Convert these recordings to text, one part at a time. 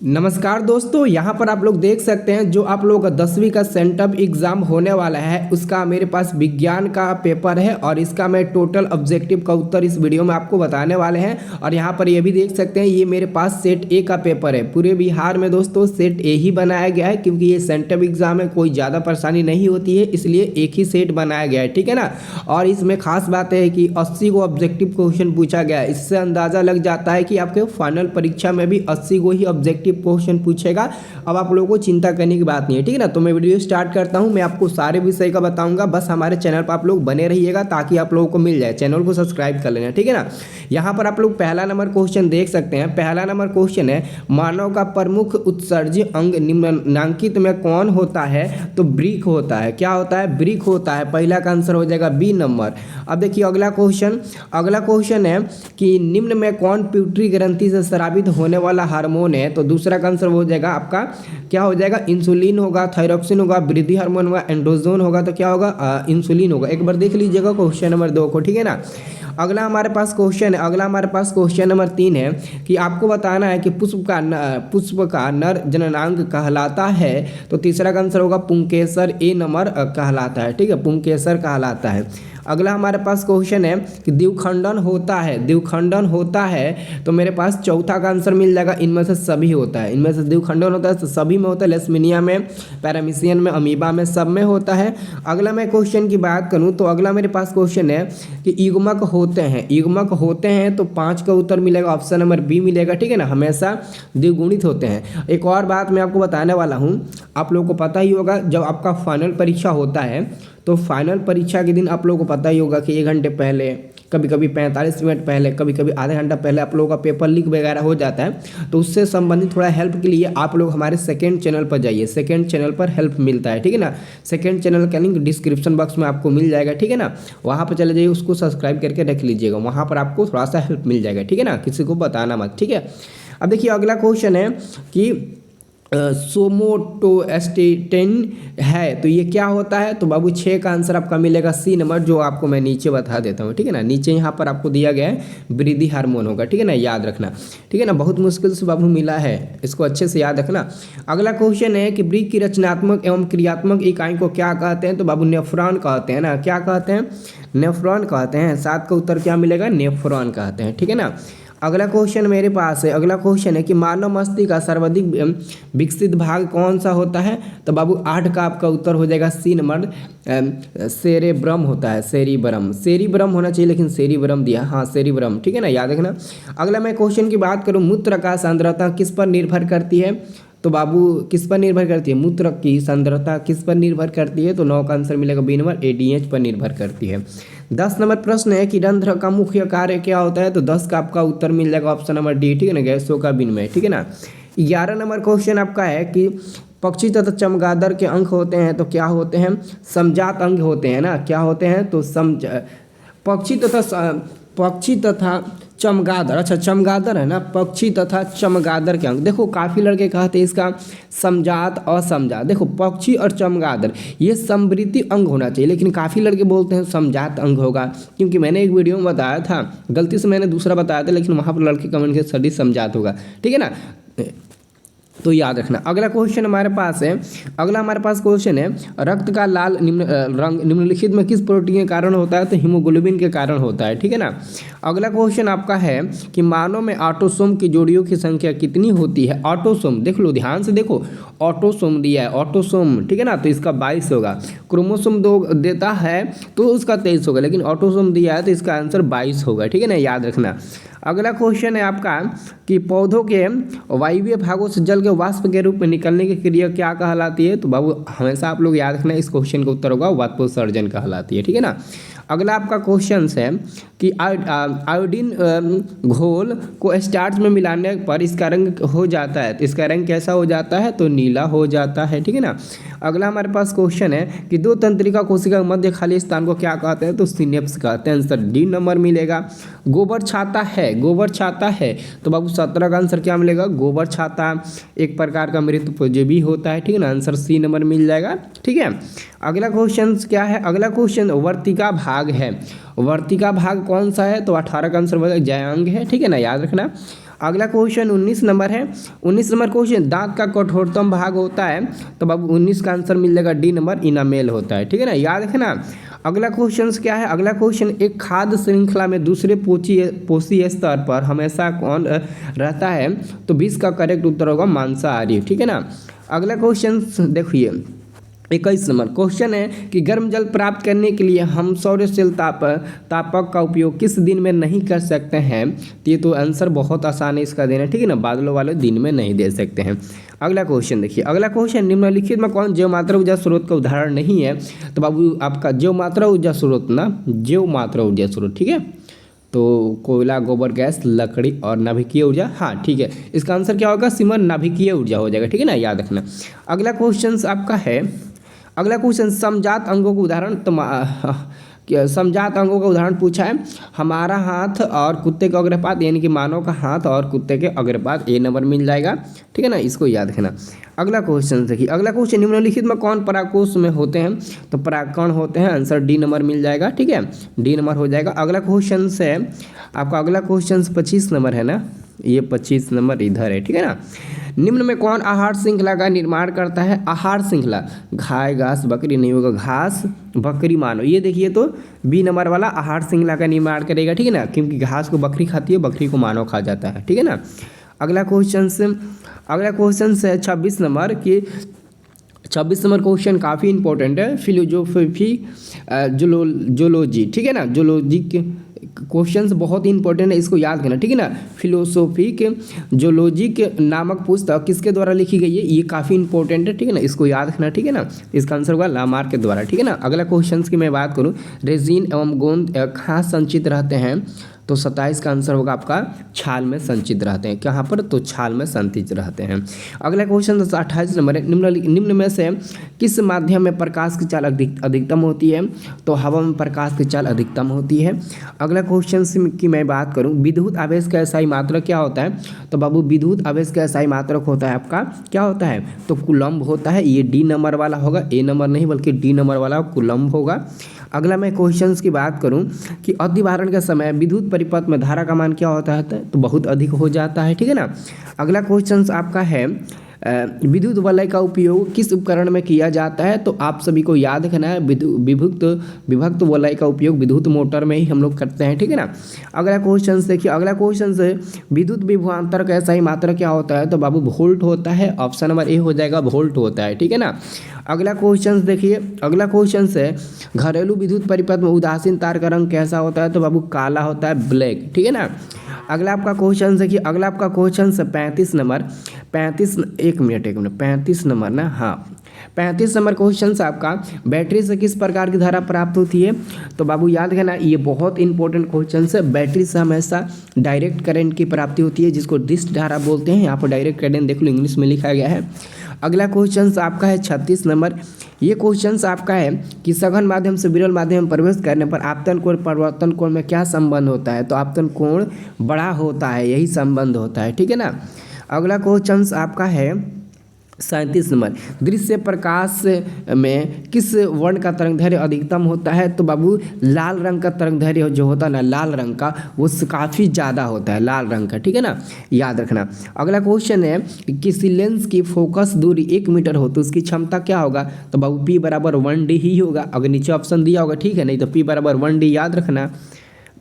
नमस्कार दोस्तों, यहाँ पर आप लोग देख सकते हैं जो आप लोग का 10वीं का सेंटअप एग्जाम होने वाला है उसका मेरे पास विज्ञान का पेपर है और इसका मैं टोटल ऑब्जेक्टिव का उत्तर इस वीडियो में आपको बताने वाले हैं। और यहाँ पर ये भी देख सकते हैं ये मेरे पास सेट ए का पेपर है। पूरे बिहार में दोस्तों सेट ए ही बनाया गया है क्योंकि ये सेंटअप एग्जाम है, कोई ज़्यादा परेशानी नहीं होती है, इसलिए एक ही सेट बनाया गया है, ठीक है ना। और इसमें खास बात है कि 80 को ऑब्जेक्टिव क्वेश्चन पूछा गया है। इससे अंदाज़ा लग जाता है कि आपके फाइनल परीक्षा में भी 80 को ही ऑब्जेक्टिव क्वेश्चन पूछेगा। अब आप लोगों को चिंता करने की बात नहीं है, ठीक है ना। तो मैं वीडियो स्टार्ट करता हूं। मैं आपको सारे विषय का बताऊंगा, बस हमारे चैनल पर आप लोग बने रहिएगा ताकि आप लोगों को मिल जाए। चैनल को सब्सक्राइब कर लेना, ठीक है ना। यहाँ पर आप लोग पहला नंबर क्वेश्चन देख सकते हैं। पहला नंबर क्वेश्चन है मानव का प्रमुख उत्सर्जी अंग निम्नलिखित में कौन होता है? तो ब्रिक होता है। क्या होता है? ब्रिक होता है। पहला का आंसर हो जाएगा बी नंबर। अब देखिए अगला क्वेश्चन है कि निम्न में कौन प्यूटरी ग्रंथि से स्रावित होने वाला हार्मोन है? तो दूसरा का आंसर हो जाएगा आपका क्या हो जाएगा? इंसुलिन होगा, थायरॉक्सिन होगा, वृद्धि हार्मोन होगा, एंड्रोजोन होगा। तो क्या होगा? इंसुलिन होगा। एक बार देख लीजिएगा क्वेश्चन नंबर 2 को, ठीक है ना। अगला हमारे पास क्वेश्चन नंबर 3 है कि आपको बताना है कि पुष्प का नर जननांग कहलाता है। तो तीसरा का आंसर होगा पुंकेसर, ए नंबर कहलाता है, ठीक है, पुंकेसर कहलाता है। अगला हमारे पास क्वेश्चन है कि द्विखंडन होता है। तो मेरे पास चौथा का आंसर मिल जाएगा इनमें से सभी होता है। इनमें से द्विखंडन होता है तो सभी में होता है, लेशमिनिया में, पैरामीशियन में, अमीबा में, सब में होता है। अगला मैं क्वेश्चन की बात करूं तो अगला मेरे पास क्वेश्चन है कि युग्मक होते हैं तो 5 का उत्तर मिलेगा, ऑप्शन नंबर बी मिलेगा, ठीक है ना। हमेशा द्विगुणित होते हैं। एक और बात मैं आपको बताने वाला हूँ, आप लोगों को पता ही होगा जब आपका फाइनल परीक्षा होता है तो फाइनल परीक्षा के दिन आप लोगों को पता ही होगा कि 1 घंटे पहले, कभी कभी 45 मिनट पहले, कभी कभी आधा घंटा पहले आप लोगों का पेपर लीक वगैरह हो जाता है। तो उससे संबंधित थोड़ा हेल्प के लिए आप लोग हमारे सेकंड चैनल पर जाइए। सेकंड चैनल पर हेल्प मिलता है, ठीक है ना। सेकंड चैनल का लिंक डिस्क्रिप्शन बॉक्स में आपको मिल जाएगा, ठीक है ना। वहाँ पर चले जाइए, उसको सब्सक्राइब करके रख लीजिएगा, वहाँ पर आपको थोड़ा सा हेल्प मिल जाएगा, ठीक है ना। किसी को बताना मत, ठीक है। अब देखिए अगला क्वेश्चन है कि सोमोटोस्टेटिन है तो ये क्या होता है? तो बाबू 6 का आंसर आपका मिलेगा सी नंबर, जो आपको मैं नीचे बता देता हूँ, ठीक है ना। नीचे यहाँ पर आपको दिया गया है वृद्धि हार्मोन होगा, ठीक है ना, याद रखना, ठीक है ना। बहुत मुश्किल से बाबू मिला है, इसको अच्छे से याद रखना। अगला क्वेश्चन है कि ब्रिक की रचनात्मक एवं क्रियात्मक इकाई को क्या कहते हैं? तो बाबू नेफ्रॉन कहते हैं ना। क्या कहते हैं? नेफ्रॉन कहते हैं। 7 का उत्तर क्या मिलेगा? नेफ्रॉन कहते हैं, ठीक है ना। अगला क्वेश्चन मेरे पास है। अगला क्वेश्चन है कि मानव मस्तिष्क का सर्वाधिक विकसित भाग कौन सा होता है? तो बाबू 8 का आपका उत्तर हो जाएगा सी नंबर, सेरेब्रम होता है, सेरिब्रम होना चाहिए लेकिन सेरिब्रम दिया, हाँ सेरिब्रम, ठीक है ना, याद रखना। अगला मैं क्वेश्चन की बात करूँ, मूत्र का सांद्रता किस पर निर्भर करती है? तो बाबू किस पर निर्भर करती है? मूत्र की सांद्रता किस पर निर्भर करती है? तो 9 का आंसर मिलेगा बी नंबर, एडीएच पर निर्भर करती है। 10 नंबर प्रश्न है कि रंध्र का मुख्य कार्य क्या होता है? तो 10 का आपका उत्तर मिल जाएगा ऑप्शन नंबर डी, ठीक है ना, गैसों का विनिमय, ठीक है ना। 11 नंबर क्वेश्चन आपका है कि पक्षी तथा चमगादड़ के अंक होते हैं तो क्या होते हैं? समजात अंग होते हैं ना। क्या होते हैं? तो पक्षी तथा चमगादड़, अच्छा चमगादड़ है ना, पक्षी तथा चमगादड़ के अंग। देखो काफ़ी लड़के कहते हैं इसका समजात असमजात। देखो पक्षी और चमगादड़ ये समवृत्ति अंग होना चाहिए, लेकिन काफ़ी लड़के बोलते हैं समजात अंग होगा, क्योंकि मैंने एक वीडियो में बताया था, गलती से मैंने दूसरा बताया था, लेकिन वहाँ पर लड़के कमेंट के सभी समजात होगा, ठीक है ना, तो याद रखना। अगला क्वेश्चन हमारे पास है, क्वेश्चन है रक्त का लाल रंग निम्नलिखित में किस प्रोटीन के कारण होता है? तो हीमोग्लोबिन के कारण होता है, ठीक है ना। अगला क्वेश्चन आपका है कि मानव में ऑटोसोम की जोड़ियों की संख्या कितनी होती है? ऑटोसोम देख लो, ध्यान से देखो, ऑटोसोम दिया है, ऑटोसोम, ठीक है ना, तो इसका 22 होगा। क्रोमोसोम 2 देता है तो उसका 23 होगा, लेकिन ऑटोसोम दिया है तो इसका आंसर 22 होगा, ठीक है ना, याद रखना। अगला क्वेश्चन है आपका कि पौधों के वायवीय भागों से जल के वाष्प के रूप में निकलने की क्रिया क्या कहलाती है? तो बाबू हमेशा आप लोग याद रखना, इस क्वेश्चन का उत्तर होगा वाष्पोत्सर्जन कहलाती है, ठीक है ना। अगला आपका क्वेश्चन है कि आयोडीन घोल को स्टार्च में मिलाने पर इसका रंग हो जाता है, तो इसका रंग कैसा हो जाता है? तो नीला हो जाता है, ठीक है ना। अगला हमारे पास क्वेश्चन है कि 2 तंत्रिका कोशिका के मध्य खाली स्थान को क्या कहते हैं? तो सिनेप्स कहते हैं, आंसर डी नंबर मिलेगा। गोबर छाता है तो बाबू 17 का आंसर क्या मिलेगा? गोबर छाता एक प्रकार का मृत उपजीवी होता है, ठीक है ना, आंसर सी नंबर मिल जाएगा, ठीक है। अगला क्वेश्चन क्या है? अगला क्वेश्चन वर्तिका भाग है। वर्तिका भाग कौन सा है? तो 18 का आंसर जयांग है, ठीक है ना, याद रखना। अगला क्वेश्चन 19 नंबर है। 19 नंबर क्वेश्चन, दांत का कठोरतम भाग होता है, तो अब 19 का आंसर मिल जाएगा डी नंबर, इनामेल होता है। ठीक है ना, याद रखना। अगला क्वेश्चन क्या है? अगला क्वेश्चन, एक खाद्य श्रृंखला में दूसरे पोषी स्तर पर हमेशा कौन रहता है? तो 20 का करेक्ट उत्तर होगा मांसाहारी। ठीक है ना। अगला क्वेश्चन देखिए 21 नंबर क्वेश्चन है कि गर्म जल प्राप्त करने के लिए हम सौरशील तापक का उपयोग किस दिन में नहीं कर सकते हैं? तो ये तो आंसर बहुत आसान है इसका देना। ठीक है ना, बादलों वाले दिन में नहीं दे सकते हैं। अगला क्वेश्चन देखिए, अगला क्वेश्चन, निम्नलिखित में कौन जैव मात्रा ऊर्जा स्रोत का उदाहरण नहीं है? तो बाबू आपका जैव मात्रा ऊर्जा स्रोत ना, जैव मात्रा ऊर्जा स्रोत। ठीक है, तो कोयला, गोबर गैस, लकड़ी और नाभिकीय ऊर्जा। हाँ ठीक है, इसका आंसर क्या होगा? सिमर नाभिकीय ऊर्जा हो जाएगा। ठीक है ना, याद रखना। अगला क्वेश्चन आपका है, अगला क्वेश्चन, समजात अंगों का उदाहरण, तो समजात अंगों का उदाहरण पूछा है। हमारा हाथ और कुत्ते का अग्रपात, यानी कि मानव का हाथ और कुत्ते के अग्रपात, ए नंबर मिल जाएगा। ठीक है ना, इसको याद रखना। अगला क्वेश्चन देखिए, अगला क्वेश्चन, निम्नलिखित में कौन परागकोश में होते हैं? तो परागकण होते हैं, आंसर डी नंबर मिल जाएगा। ठीक है, डी नंबर हो जाएगा। अगला क्वेश्चन है आपका, अगला क्वेश्चन 25 नंबर है ना, ये 25 नंबर इधर है। ठीक है ना, निम्न में कौन आहार श्रृंखला का निर्माण करता है? आहार श्रृंखला, गाय, घास, बकरी नहीं होगा, घास, बकरी, मानव। ये देखिए तो बी नंबर वाला आहार श्रृंखला का निर्माण करेगा। ठीक है ना, क्योंकि घास को बकरी खाती है, बकरी को मानव खा जाता है। ठीक है ना। अगला क्वेश्चन है 26 नंबर की, 26 नंबर क्वेश्चन काफ़ी इंपॉर्टेंट है, फिलोजोफी जोलॉजी। ठीक है ना, जोलॉजी के क्वेश्चंस बहुत ही इंपॉर्टेंट है, इसको याद करना। ठीक है ना, फिलोसोफिक जोलॉजिक नामक पुस्तक किसके द्वारा लिखी गई है? ये काफ़ी इंपॉर्टेंट है। ठीक है ना, इसको याद रखना। ठीक है ना, इसका आंसर होगा लामार्क के द्वारा। ठीक है ना। अगला क्वेश्चन की मैं बात करूँ, रेजिन एवं गोंद कहाँ संचित रहते हैं? तो 27 का आंसर होगा आपका छाल में संचित रहते हैं। कहाँ पर? तो छाल में संचित रहते हैं। अगला क्वेश्चन 28 नंबर है, निम्न में से किस माध्यम में प्रकाश की चाल अधिकतम होती है? तो हवा में प्रकाश की चाल अधिकतम होती है। अगला क्वेश्चन की मैं बात करूं, विद्युत आवेश का एसआई मात्रक क्या होता है? तो बाबू विद्युत आवेश का एसआई मात्रक होता है आपका, क्या होता है? तो कूलम्ब होता है। ये डी नंबर वाला होगा, ए नंबर नहीं बल्कि डी नंबर वाला कूलम्ब होगा। अगला मैं क्वेश्चंस की बात करूं कि अतिभारण के समय विद्युत परिपथ में धारा का मान क्या होता है? तो बहुत अधिक हो जाता है। ठीक है ना। अगला क्वेश्चंस आपका है, विद्युत वलय का उपयोग किस उपकरण में किया जाता है? तो आप सभी को याद रखना है, विभक्त वलय का उपयोग विद्युत मोटर में ही हम लोग करते हैं। ठीक है ना। अगला क्वेश्चन देखिए, अगला क्वेश्चन से विद्युत विभवांतर का सही मात्रा क्या होता है? तो बाबू वोल्ट होता है, ऑप्शन नंबर ए हो जाएगा, वोल्ट होता है। ठीक है ना। अगला क्वेश्चन देखिए, अगला क्वेश्चन से घरेलू विद्युत परिपथ में उदासीन तार का रंग कैसा होता है? तो बाबू काला होता है, ब्लैक। ठीक है ना। अगला आपका क्वेश्चन देखिए, अगला आपका क्वेश्चन से 35 नंबर, 35 नंबर ना, हाँ 35 नंबर क्वेश्चन से आपका, बैटरी से किस प्रकार की धारा प्राप्त होती है? तो बाबू याद रखना, ये बहुत इंपॉर्टेंट क्वेश्चन है। बैटरी से हमेशा डायरेक्ट करंट की प्राप्ति होती है, जिसको डिस्क धारा बोलते हैं। यहाँ पर डायरेक्ट करंट देख लो, इंग्लिश में लिखा गया है। अगला क्वेश्चन आपका है 36 नंबर। ये क्वेश्चन आपका है कि सघन माध्यम से विरल माध्यम में प्रवेश करने पर आपतन कोण परिवर्तन कोण में क्या संबंध होता है? तो आपतन कोण बड़ा होता है, यही संबंध होता है। ठीक है ना। अगला क्वेश्चन आपका है 37 नंबर, दृश्य प्रकाश में किस वर्ण का तरंगदैर्घ्य अधिकतम होता है? तो बाबू लाल रंग का तरंगदैर्घ्य जो होता है ना, लाल रंग का, वो काफ़ी ज़्यादा होता है, लाल रंग का। ठीक है ना, याद रखना। अगला क्वेश्चन है, किसी लेंस की फोकस दूरी 1 मीटर हो तो उसकी क्षमता क्या होगा? तो बाबू P बराबर 1D ही होगा। अगर नीचे ऑप्शन दिया होगा, ठीक है, नहीं तो P बराबर 1D याद रखना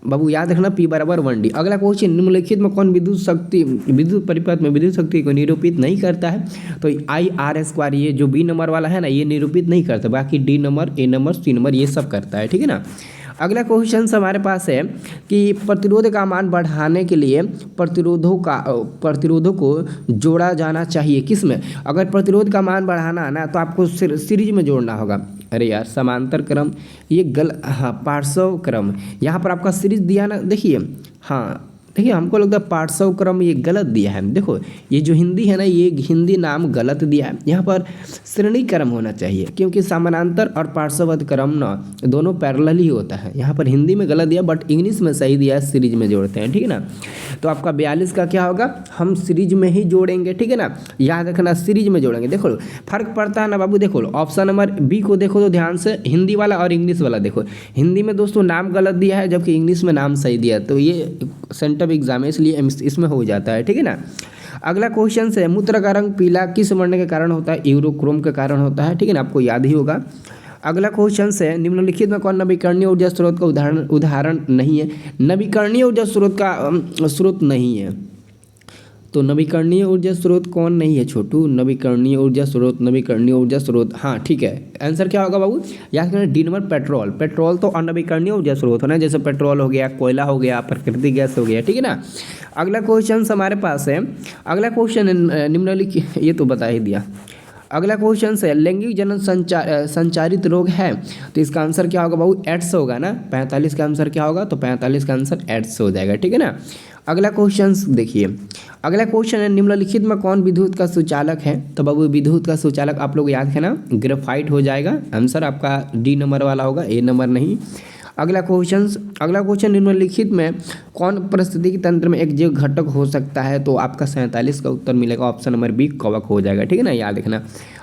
बाबू, याद रखना P बराबर 1D। अगला क्वेश्चन, निम्नलिखित में कौन विद्युत परिपथ में विद्युत शक्ति को निरूपित नहीं करता है? तो I/R², ये जो B नंबर वाला है ना, ये निरूपित नहीं करता, बाकी D number, A number, C number ये सब करता है। ठीक है ना। अगला क्वेश्चन हमारे पास है कि प्रतिरोध का मान बढ़ाने के लिए प्रतिरोधों को जोड़ा जाना चाहिए किस में? अगर प्रतिरोध का मान बढ़ाना है ना, तो आपको सीरीज में जोड़ना होगा। अरे यार, समांतर क्रम, ये हाँ, पार्श्व क्रम, यहाँ पर आपका सीरीज दिया ना, देखिए, हाँ देखिए, हमको लगता है पार्श्व क्रम ये गलत दिया है। देखो, ये जो हिंदी है ना, ये हिंदी नाम गलत दिया है। यहाँ पर श्रेणी क्रम होना चाहिए, क्योंकि समानांतर और पार्श्ववर्ती क्रम ना दोनों पैरेलल ही होता है। यहाँ पर हिंदी में गलत दिया बट इंग्लिश में सही दिया है, सीरीज में जोड़ते हैं, ठीक है ना। तो आपका 42 का क्या होगा, हम सीरीज में ही जोड़ेंगे, ठीक है ना, याद रखना सीरीज में जोड़ेंगे। देखो फर्क पड़ता है ना बाबू। देखो ऑप्शन नंबर बी को देखो तो ध्यान से, हिंदी वाला और इंग्लिश वाला देखो। हिंदी में दोस्तों नाम गलत दिया है जबकि इंग्लिश में नाम सही दिया है, तो ये सेंटअप एग्जाम है इसलिए इसमें हो जाता है, ठीक है ना। अगला क्वेश्चन से मूत्र का रंग पीला किस वर्ण के कारण होता है, यूरोक्रोम के कारण होता है, ठीक है ना, आपको याद ही होगा। अगला क्वेश्चन से निम्नलिखित में कौन नवीकरणीय ऊर्जा स्रोत का उदाहरण नहीं है। नवीकरणीय ऊर्जा स्रोत का स्रोत नहीं है, तो नवीकरणीय ऊर्जा स्रोत कौन नहीं है छोटू, नवीकरणीय ऊर्जा स्रोत, हाँ ठीक है। आंसर क्या होगा बाबू, याद करना डी नंबर पेट्रोल। पेट्रोल तो अनवीकरणीय ऊर्जा स्रोत है ना, जैसे पेट्रोल हो गया, कोयला हो गया, प्राकृतिक गैस हो गया, ठीक है ना। अगला क्वेश्चन हमारे पास है, अगला क्वेश्चन निम्नलिखित, ये तो बता ही दिया। अगला क्वेश्चन है लैंगिक जनन संचारित रोग है, तो इसका आंसर क्या होगा बाबू, एड्स होगा ना। 45 का आंसर क्या होगा, तो 45 का आंसर एड्स हो जाएगा, ठीक है ना। अगला क्वेश्चन देखिए, अगला क्वेश्चन है निम्नलिखित में कौन विद्युत का सुचालक है, तो बाबू विद्युत का सुचालक आप लोग याद है ना, ग्रेफाइट हो जाएगा। आंसर आपका डी नंबर वाला होगा, ए नंबर नहीं। अगला क्वेश्चन निम्नलिखित में कौन पारिस्थितिकी तंत्र में एक जैव घटक हो सकता है, तो आपका 47 का उत्तर मिलेगा, ऑप्शन नंबर बी कवक हो जाएगा, ठीक है ना, याद रखना।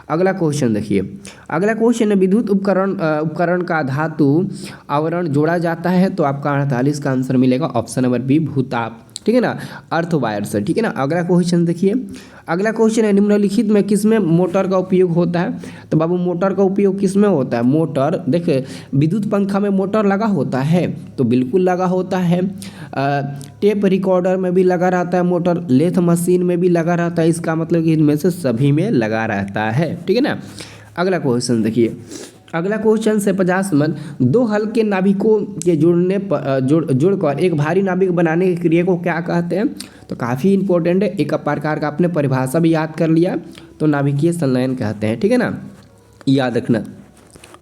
अगला क्वेश्चन देखिए, अगला क्वेश्चन है विद्युत उपकरण का धातु आवरण जोड़ा जाता है, तो आपका 48 का आंसर मिलेगा, ऑप्शन नंबर बी भूताप, ठीक है ना, अर्थ वायर से, ठीक है ना। अगला क्वेश्चन देखिए, अगला क्वेश्चन है निम्नलिखित में किसमें मोटर का उपयोग होता है, तो बाबू मोटर का उपयोग किसमें होता है, मोटर देखिए विद्युत पंखा में मोटर लगा होता है, तो बिल्कुल लगा होता है। टेप रिकॉर्डर में भी लगा रहता है मोटर, लेथ मशीन में भी लगा रहता है, इसका मतलब कि इनमें से सभी में लगा रहता है, ठीक है ना। अगला क्वेश्चन देखिए, अगला क्वेश्चन से 50 नंबर, दो हल्के नाभिकों के जोड़कर एक भारी नाभिक बनाने की क्रिया को क्या कहते हैं, तो काफ़ी इंपॉर्टेंट है, एक प्रकार का आपने परिभाषा भी याद कर लिया, तो नाभिकीय संलयन कहते हैं, ठीक है ना, याद रखना।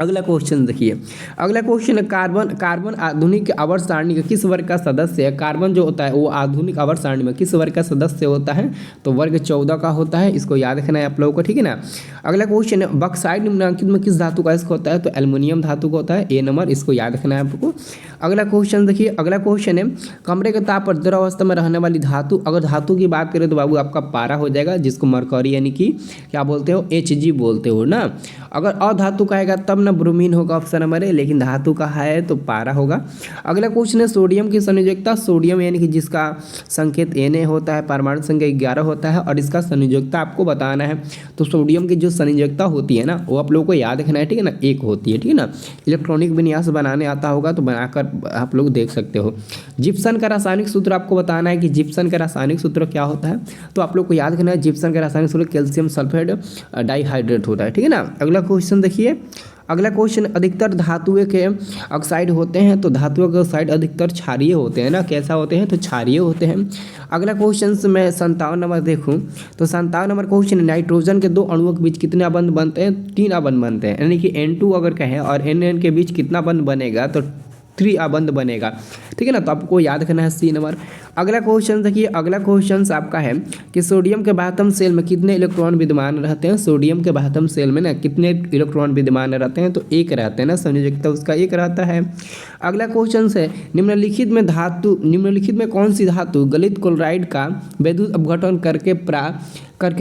अगला क्वेश्चन देखिए, अगला क्वेश्चन है कार्बन आधुनिक आवर्त सारणी का किस वर्ग का सदस्य है। कार्बन जो होता है वो आधुनिक आवर्त सारणी में किस वर्ग का सदस्य होता है, तो वर्ग 14 का होता है, इसको याद रखना है आप लोगों को, ठीक है ना। अगला क्वेश्चन है बक्साइट निम्नलिखित में किस धातु का इसका होता है, तो एल्युमिनियम धातु का होता है, ए नंबर, इसको याद रखना है आपको। अगला क्वेश्चन देखिए, अगला क्वेश्चन है कमरे के ताप पर द्रव अवस्था में रहने वाली धातु, अगर धातु की बात करें तो बाबू आपका पारा हो जाएगा, जिसको मरकरी यानी कि क्या बोलते हो, Hg बोलते हो ना। अगर अधातु का आएगा तब ना ब्रोमीन होगा, ऑप्शन नंबर है, लेकिन धातु का है तो पारा होगा। अगला क्वेश्चन है सोडियम की संयोजकता, सोडियम यानी कि जिसका संकेत Na होता है, परमाणु संख्या 11 होता है, और इसका संयोजकता आपको बताना है, तो सोडियम की जो संयोजकता होती है ना वो आप लोगों को याद रखना है, ठीक है ना, 1 होती है, ठीक है ना। इलेक्ट्रॉनिक विन्यास बनाने आता होगा तो बनाकर आप लोग देख सकते हो। जिप्सन का रासायनिक सूत्र आपको बताना है कि जिप्सन का रासायनिक सूत्र क्या होता है, तो आप लोग को याद रखना है जिप्सन का रासायनिक सूत्र कैल्शियम सल्फेट डाइहाइड्रेट होता है, ठीक है ना। अगला क्वेश्चन देखिए, अगला क्वेश्चन अधिकतर धातुएं के ऑक्साइड होते हैं, तो धातुओं के ऑक्साइड अधिकतर क्षारीय होते हैं ना, कैसा होते हैं, तो क्षारीय होते हैं। अगला क्वेश्चन से मैं 57 नंबर देखूं तो 57 नंबर क्वेश्चन, नाइट्रोजन के दो अणुओं के बीच कितने अबंध बनते हैं, 3 अबंध बनते हैं, यानी कि N2 अगर कहें और NN के बीच कितना बंध बनेगा, तो 3 अबंध बनेगा, ठीक है ना, तो आपको याद रखना है सी नंबर। अगला क्वेश्चन देखिए, अगला क्वेश्चन आपका है कि सोडियम के बाह्यतम सेल में कितने इलेक्ट्रॉन विद्यमान रहते हैं, सोडियम के बाह्यतम सेल में ना कितने इलेक्ट्रॉन विद्यमान रहते हैं, तो 1 रहते हैं ना, संयोजकता उसका 1 रहता है। अगला क्वेश्चन है निम्नलिखित में कौन सी धातु गलित क्लोराइड का विद्युत अपघटन करके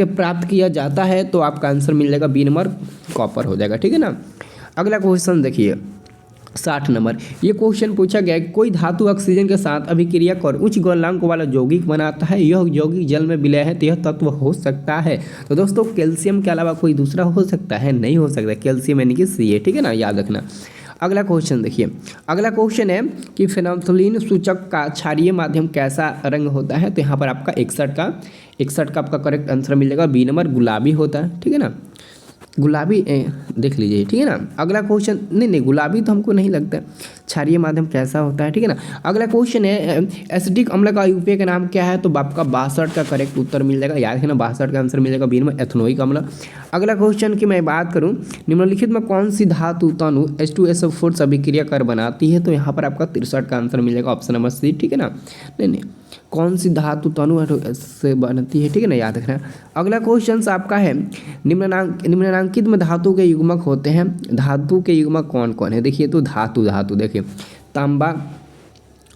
प्राप्त किया जाता है, तो आपका आंसर मिल जाएगा बी नंबर, कॉपर हो जाएगा, ठीक है ना। अगला क्वेश्चन देखिए 60 नंबर, ये क्वेश्चन पूछा गया है कोई धातु ऑक्सीजन के साथ अभिक्रिया कर उच्च गलनांक वाला यौगिक बनाता है, यह यौगिक जल में विलय है, तो यह तत्व हो सकता है, तो दोस्तों कैल्शियम के अलावा कोई दूसरा हो सकता है, नहीं हो सकता, कैल्शियम यानी कि Ca, ठीक है ना, याद रखना। अगला क्वेश्चन देखिए, अगला क्वेश्चन है कि फेनोल्फथालीन सूचक का क्षारीय माध्यम कैसा रंग होता है, तो यहाँ पर आपका 61 का आपका करेक्ट आंसर मिलेगा, बी नंबर गुलाबी होता है, ठीक है ना, गुलाबी देख लीजिए, ठीक है ना। अगला क्वेश्चन, नहीं गुलाबी तो हमको नहीं लगता, क्षारीय माध्यम कैसा होता है, ठीक है ना। अगला क्वेश्चन है एसिटिक अम्ल का यूपीए का नाम क्या है, तो आपका 62 का करेक्ट उत्तर मिल जाएगा, याद रखना 62 का आंसर मिल जाएगा बी में एथनोइक अम्ल। अगला क्वेश्चन की मैं बात करूं निम्नलिखित में कौन सी धातु तनु H2SO4 से अभिक्रिया कर बनाती है, तो यहाँ पर आपका 63 का आंसर मिल जाएगा ऑप्शन नंबर सी, ठीक है ना। नहीं कौन सी धातु तनु से बनती है, ठीक है ना, याद रखना। अगला क्वेश्चन आपका है निम्नांकित में धातु के युग्मक होते हैं, धातु के युग्मक कौन कौन है, देखिए तो धातु देखिए तांबा,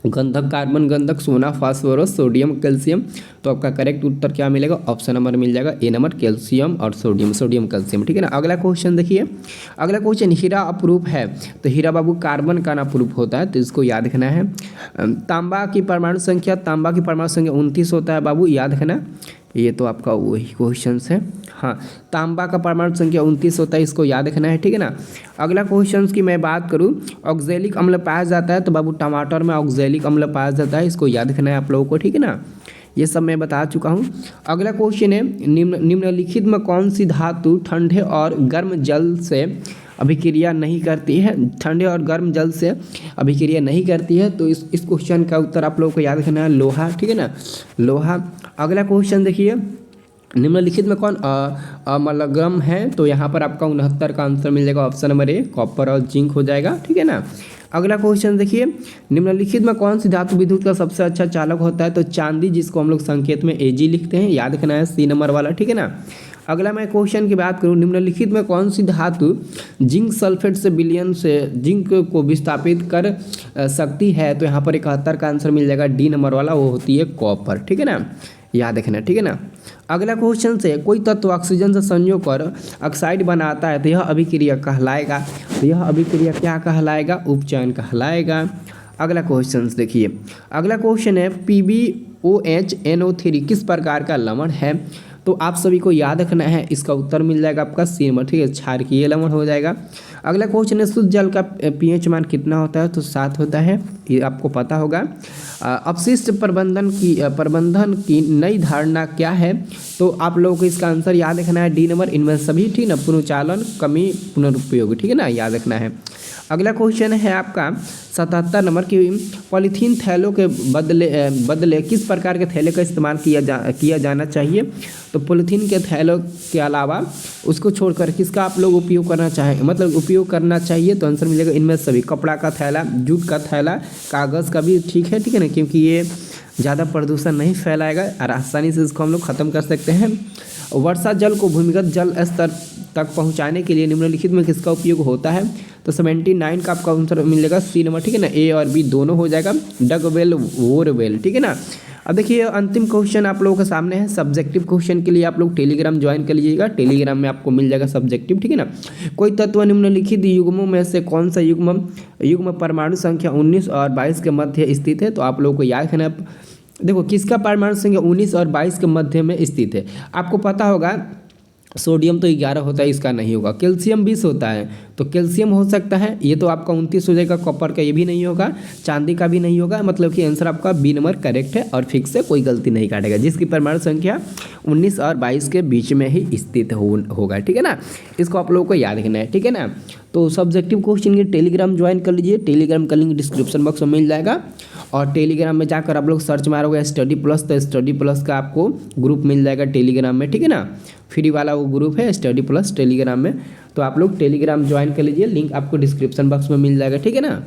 गंधक, कार्बन गंधक, सोना, फास्फोरस, सोडियम, कैल्शियम। तो आपका करेक्ट उत्तर क्या मिलेगा, ऑप्शन नंबर मिल जाएगा ए नंबर कैल्शियम और सोडियम कैल्शियम, ठीक है ना। अगला क्वेश्चन देखिए, अगला क्वेश्चन हीरा अपरूप है, तो हीरा बाबू कार्बन का अपरूप होता है, तो इसको याद रखना है। तांबा की परमाणु संख्या 29 होता है बाबू, याद रखना, ये तो आपका वही क्वेश्चन है। हाँ, तांबा का परमाणु संख्या 29 होता है, इसको याद रखना है, ठीक है ना। अगला क्वेश्चन की मैं बात करूँ ऑक्जेलिक अम्ल पाया जाता है, तो बाबू टमाटर में ऑक्जेलिक अम्ल पाया जाता है, इसको याद रखना है आप लोगों को, ठीक है ना। ये सब मैं बता चुका हूँ। अगला क्वेश्चन है निम्नलिखित में कौन सी धातु ठंडे और गर्म जल से अभिक्रिया नहीं करती है, ठंडे और गर्म जल से अभिक्रिया नहीं करती है, तो इस क्वेश्चन का उत्तर आप लोगों को याद रखना है लोहा, ठीक है ना, लोहा। अगला क्वेश्चन देखिए निम्नलिखित में कौन अमलगम है, तो यहाँ पर आपका 69 का आंसर मिल जाएगा ऑप्शन नंबर ए, कॉपर और जिंक हो जाएगा, ठीक है ना। अगला क्वेश्चन देखिए निम्नलिखित में कौन सी धातु विद्युत का सबसे अच्छा चालक होता है, तो चांदी, जिसको हम लोग संकेत में Ag लिखते हैं, याद रखना है सी नंबर वाला, ठीक है ना। अगला मैं क्वेश्चन की बात करूँ निम्नलिखित में कौन सी धातु जिंक सल्फेट से विलयन से जिंक को विस्थापित कर सकती है, तो यहाँ पर 71 का आंसर मिल जाएगा डी नंबर वाला, वो होती है कॉपर, ठीक है ना, याद रखना, ठीक है ना। अगला क्वेश्चन से कोई तत्व ऑक्सीजन से संयोग कर ऑक्साइड बनाता है, तो यह अभिक्रिया कहलाएगा, तो यह अभिक्रिया क्या कहलाएगा, उपचयन कहलाएगा। अगला क्वेश्चन देखिए, अगला क्वेश्चन है PbOH NO3 किस प्रकार का लवण है, तो आप सभी को याद रखना है, इसका उत्तर मिल जाएगा आपका सी नंबर, ठीक है, क्षारकीय लवण हो जाएगा। अगला क्वेश्चन है शुद्ध जल का pH मान कितना होता है, तो 7 होता है, ये आपको पता होगा। अपशिष्ट प्रबंधन की नई धारणा क्या है, तो आप लोगों को इसका आंसर याद रखना है डी नंबर, इनमें सभी, ठीक ना, पुनर्चालन, कमी, पुनरुपयोग, ठीक है ना, याद रखना है। अगला क्वेश्चन है आपका 77 नंबर की पॉलीथीन थैलों के बदले किस प्रकार के थैले का इस्तेमाल किया जाना चाहिए, तो पॉलीथीन के थैलों के अलावा उसको छोड़कर किसका आप लोग उपयोग करना चाहें, मतलब उपयोग करना चाहिए, तो आंसर मिलेगा इनमें सभी, कपड़ा का थैला, जूट का थैला, कागज़ का भी ठीक है, ठीक है ना, क्योंकि ये ज़्यादा प्रदूषण नहीं फैलाएगा और आसानी से इसको हम लोग ख़त्म कर सकते हैं। वर्षा जल को भूमिगत जल स्तर तक पहुंचाने के लिए निम्नलिखित में किसका उपयोग होता है, तो 79 का आपका आंसर मिलेगा सी नंबर, ठीक है ना, ए और बी दोनों हो जाएगा, डगवेल वोरवेल, ठीक है ना। अब देखिए अंतिम क्वेश्चन आप लोगों के सामने है, सब्जेक्टिव क्वेश्चन के लिए आप लोग टेलीग्राम ज्वाइन कर लीजिएगा, टेलीग्राम में आपको मिल जाएगा सब्जेक्टिव, ठीक है ना। कोई तत्व निम्नलिखित युग्मों में से कौन सा युग्म परमाणु संख्या 19 और 22 के मध्य स्थित है, तो आप लोगों को याद रखना, देखो किसका परमाणु संख्या 19 और 22 के मध्य में स्थित है, आपको पता होगा सोडियम तो 11 होता है, इसका नहीं होगा, कैल्शियम 20 होता है, तो कैल्शियम हो सकता है, ये तो आपका 29 हो जाएगा, कॉपर का ये भी नहीं होगा, चांदी का भी नहीं होगा, मतलब कि आंसर आपका बी नंबर करेक्ट है और फिक्स से कोई गलती नहीं काटेगा, जिसकी परमाणु संख्या 19 और 22 के बीच में ही स्थित होगा, ठीक है ना, इसको आप लोगों को याद रखना है, ठीक है ना। तो सब्जेक्टिव क्वेश्चन के टेलीग्राम ज्वाइन कर लीजिए, टेलीग्राम का लिंक डिस्क्रिप्शन बॉक्स में मिल जाएगा, और टेलीग्राम में जाकर आप लोग सर्च मारोगे स्टडी प्लस, तो स्टडी प्लस का आपको ग्रुप मिल जाएगा टेलीग्राम में, ठीक है ना, फ्री वाला वो ग्रुप है स्टडी प्लस टेलीग्राम में, तो आप लोग टेलीग्राम ज्वाइन कर लीजिए, लिंक आपको डिस्क्रिप्शन बॉक्स में मिल जाएगा, ठीक है ना।